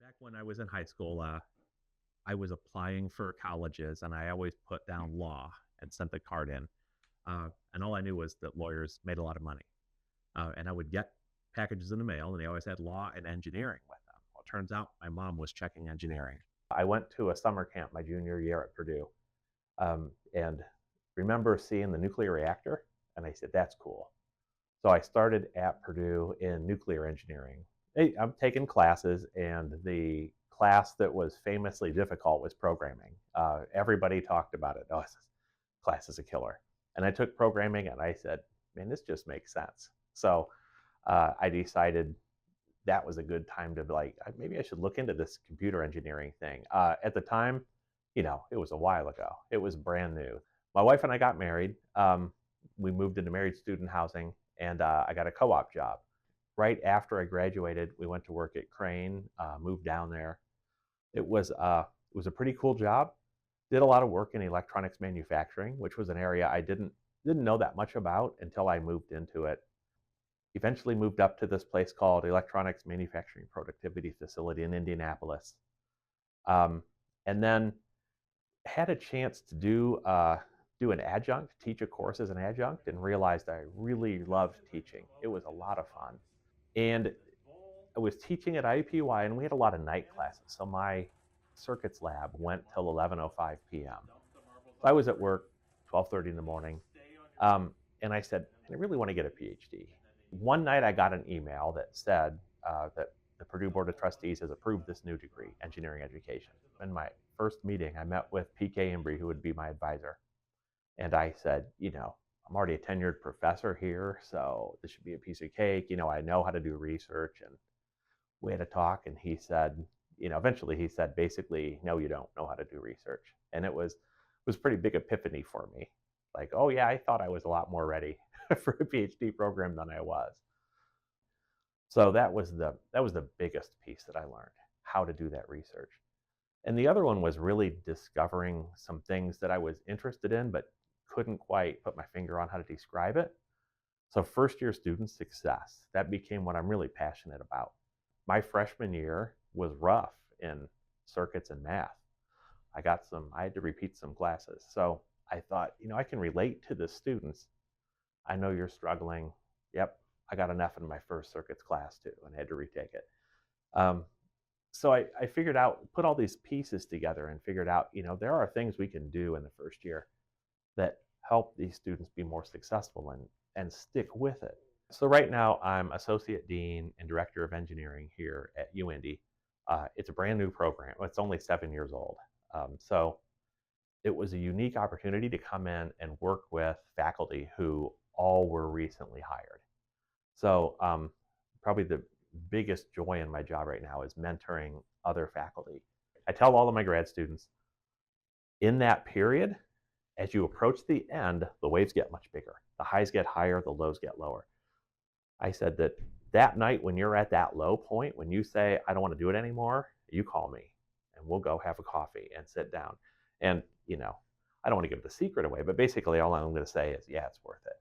Back when I was in high school, I was applying for colleges, and I always put down law and sent the card in. And all I knew was that lawyers made a lot of money. And I would get packages in the mail, and they always had law and engineering with them. Well, it turns out my mom was checking engineering. I went to a summer camp my junior year at Purdue, and remember seeing the nuclear reactor, and I said, that's cool. So I started at Purdue in nuclear engineering. I'm taking classes, and the class that was famously difficult was programming. Everybody talked about it. Oh, this class is a killer. And I took programming, and I said, man, this just makes sense. So I decided that was a good time to be like, maybe I should look into this computer engineering thing. At the time, it was a while ago. It was brand new. My wife and I got married. We moved into married student housing, and I got a co-op job. Right after I graduated, we went to work at Crane, moved down there. It was a pretty cool job. Did a lot of work in electronics manufacturing, which was an area I didn't know that much about until I moved into it. Eventually moved up to this place called Electronics Manufacturing Productivity Facility in Indianapolis. And then had a chance to do an adjunct, teach a course as an adjunct, and realized I really loved teaching. It was a lot of fun. And I was teaching at IUPUI, and we had a lot of night classes. So my circuits lab went till 11:05 p.m. So I was at work 12:30 in the morning, and I said, I really want to get a PhD. One night I got an email that said that the Purdue Board of Trustees has approved this new degree, engineering education. In my first meeting, I met with PK Embry, who would be my advisor. And I said, I'm already a tenured professor here, so this should be a piece of cake. I know how to do research. And we had a talk, and he said, eventually he said, basically, no, you don't know how to do research. And it was a pretty big epiphany for me. Like, oh yeah, I thought I was a lot more ready for a PhD program than I was. So that was the biggest piece that I learned, how to do that research. And the other one was really discovering some things that I was interested in, but couldn't quite put my finger on how to describe it. So first year student success, that became what I'm really passionate about. My freshman year was rough in circuits and math. I had to repeat some classes. So I thought, I can relate to the students. I know you're struggling. Yep, I got an F in my first circuits class too, and had to retake it. So I figured out, put all these pieces together and figured out, there are things we can do in the first year that help these students be more successful and stick with it. So right now I'm Associate Dean and Director of Engineering here at UIndy. It's a brand new program. It's only 7 years old. So it was a unique opportunity to come in and work with faculty who all were recently hired. So probably the biggest joy in my job right now is mentoring other faculty. I tell all of my grad students, in that period, as you approach the end, the waves get much bigger. The highs get higher, the lows get lower. I said that night when you're at that low point, when you say, I don't want to do it anymore, you call me and we'll go have a coffee and sit down. And, I don't want to give the secret away, but basically all I'm going to say is, yeah, it's worth it.